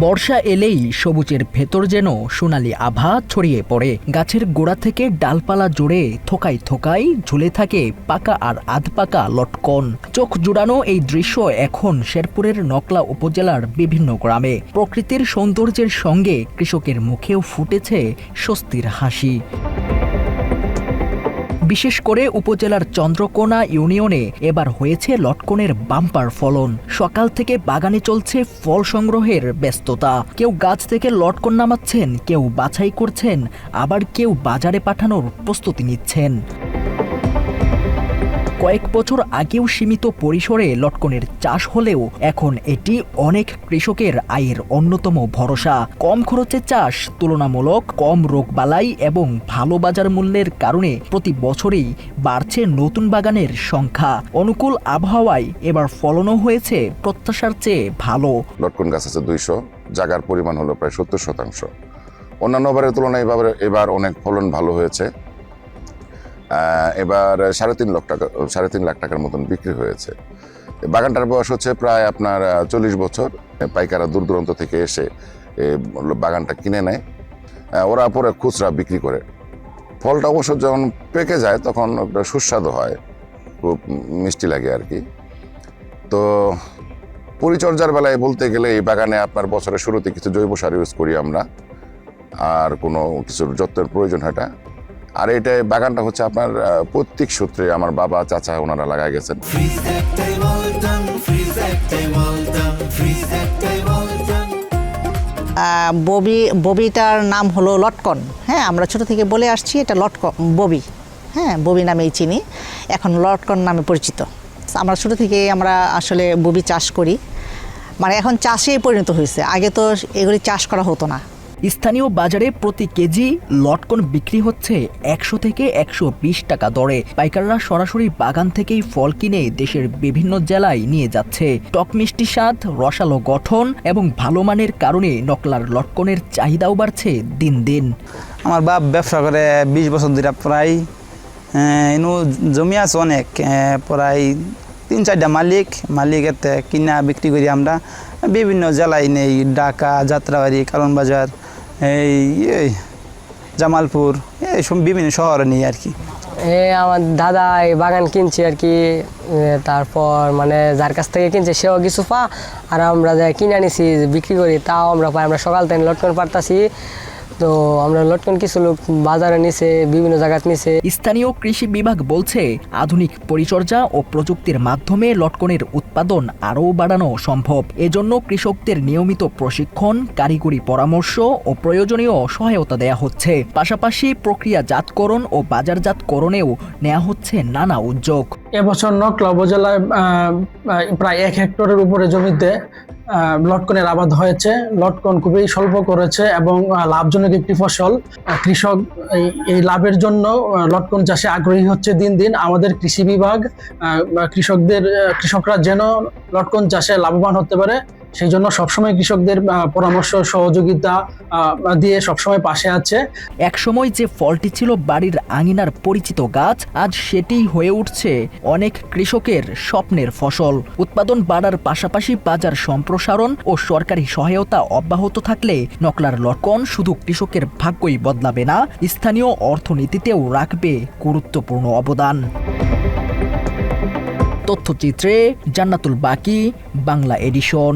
বর্ষা এলেই সবুজের ভেতর যেন সোনালি আভা ছড়িয়ে পড়ে। গাছের গোড়া থেকে ডালপালা জুড়ে থোকায় থোকায় ঝুলে থাকে পাকা আর আধপাকা লটকন। চোখ জুড়ানো এই দৃশ্য এখন শেরপুরের নকলা উপজেলার বিভিন্ন গ্রামে। প্রকৃতির সৌন্দর্যের সঙ্গে কৃষকের মুখেও ফুটেছে স্বস্তির হাসি। বিশেষ করে উপজেলার চন্দ্রকোনা ইউনিয়নে এবার হয়েছে লটকনের বাম্পার ফলন। সকাল থেকে বাগানে চলছে ফল সংগ্রহের ব্যস্ততা। কেউ গাছ থেকে লটকন নামাচ্ছেন, কেউ বাছাই করছেন, আবার কেউ বাজারে পাঠানোর প্রস্তুতি নিচ্ছেন। কয়েক বছর আগেও সীমিত পরিসরে লটকনের চাষ হলেও এখন এটি অনেক কৃষকের আয়ের অন্যতম ভরসা। কম খরচে চাষ, তুলনামূলক কম রোগবালাই এবং ভালো বাজার মূল্যের কারণে প্রতি বছরেই বাড়ছে নতুন বাগানের সংখ্যা। অনুকূল আবহাওয়ায় এবার ফলনও হয়েছে প্রত্যাশার চেয়ে ভালো। লটকন গাছ আছে 200, জায়গার পরিমাণ হলো প্রায় 70%। অন্যান্য বারের তুলনায় এবার অনেক ফলন ভালো হয়েছে। এবার 3.5 লাখ টাকার মতন বিক্রি হয়েছে। বাগানটার বয়স হচ্ছে প্রায় আপনার 40 বছর। পাইকাররা দূর দূরান্ত থেকে এসে বাগানটা কিনে নেয়, ওরা পরে খুচরা বিক্রি করে। ফলটা অবশ্য যখন পেকে যায় তখন সুস্বাদু হয়, খুব মিষ্টি লাগে আর কি। তো পরিচর্যার বেলায় বলতে গেলে এই বাগানে আপনার বছরের শুরুতে কিছু জৈব সার ইউজ করি আমরা, আর কোনো কিছু যত্নের প্রয়োজন হয় না। আর এটা বাগানটা হচ্ছে আপনার প্রত্যেক সূত্রে আমার বাবা চাচা ওনারা লাগাই গেছেন। ববিটার নাম হলো লটকন। হ্যাঁ, আমরা ছোট থেকে বলে আসছি এটা লটকন ববি। হ্যাঁ, ববি নামেই চিনি, এখন লটকন নামে পরিচিত। আমরা ছোট থেকে আমরা আসলে ববি চাষ করি, মানে এখন চাষে পরিণত হয়েছে। আগে তো এগুলি চাষ করা হতো না। স্থানীয় বাজারে প্রতি কেজি লটকন বিক্রি হচ্ছে 100 থেকে 120 টাকা দরে। পাইকাররা সরাসরি বাগান থেকেই ফল কিনে দেশের বিভিন্ন জেলায় নিয়ে যাচ্ছে। টক মিষ্টি স্বাদ, রসালো গঠন এবং ভালো মানের কারণে নকলার লটকনের চাহিদাও বাড়ছে দিন দিন। আমার বাপ ব্যবসা করে 20 বছর ধরে, প্রায় জমি আছে অনেক, প্রায় 3-4টা মালিকের কিনা বিক্রি করি আমরা বিভিন্ন জেলায় নেই, ঢাকা, যাত্রাবাড়ি, কারণ বাজার, এই জামালপুর, এইসব বিভিন্ন শহরে নেই আর কি। আমার দাদা এই বাগান কিনছে আর কি, তারপর মানে যার কাছ থেকে কিনছে সেও কিছু পা, আর আমরা যা কিনে আনিছি বিক্রি করি তাও আমরা পাই। আমরা সকাল থেকে লটকন পারতাছি, তো আমরা লটকন কিছু লোক বাজারে নিছে, বিভিন্ন জায়গায় নিছে। স্থানীয় কৃষি বিভাগ বলছে আধুনিক পরিচর্যা ও প্রযুক্তির মাধ্যমে লটকনের উৎপাদন আরও বাড়ানো সম্ভব। এজন্য কৃষকদের নিয়মিত প্রশিক্ষণ, কারিগরি পরামর্শ ও প্রয়োজনীয় সহায়তা দেয়া হচ্ছে। পাশাপাশি প্রক্রিয়াজাতকরণ ও বাজারজাতকরণেও নেওয়া হচ্ছে নানা উদ্যোগ। এবছর নকলা উপজেলায় প্রায় 1 হেক্টরের উপরে জমিতে লটকনের আবাদ হয়েছে। লটকন খুবই স্বল্প করেছে এবং লাভজনক একটি ফসল। কৃষক এই লাভের জন্য লটকন চাষে আগ্রহী হচ্ছে দিন দিন। আমাদের কৃষি বিভাগ কৃষকরা যেন লটকন চাষে লাভবান হতে পারে সেই জন্য সবসময় কৃষকদের পরামর্শ সহযোগিতা দিয়ে সবসময় পাশে আছে। একসময় যে ফলটি ছিল বাড়ির আঙিনার পরিচিত গাছ, আজ সেটিই হয়ে উঠছে অনেক কৃষকের স্বপ্নের ফসল। উৎপাদন বাড়ার পাশাপাশি বাজার সম্প্রসারণ ও সরকারি সহায়তা অব্যাহত থাকলে নকলার লটকন শুধু কৃষকের ভাগ্যই বদলাবে না, স্থানীয় অর্থনীতিতেও রাখবে গুরুত্বপূর্ণ অবদান। তথ্যচিত্রে জান্নাতুল বাকি, বাংলা এডিশন।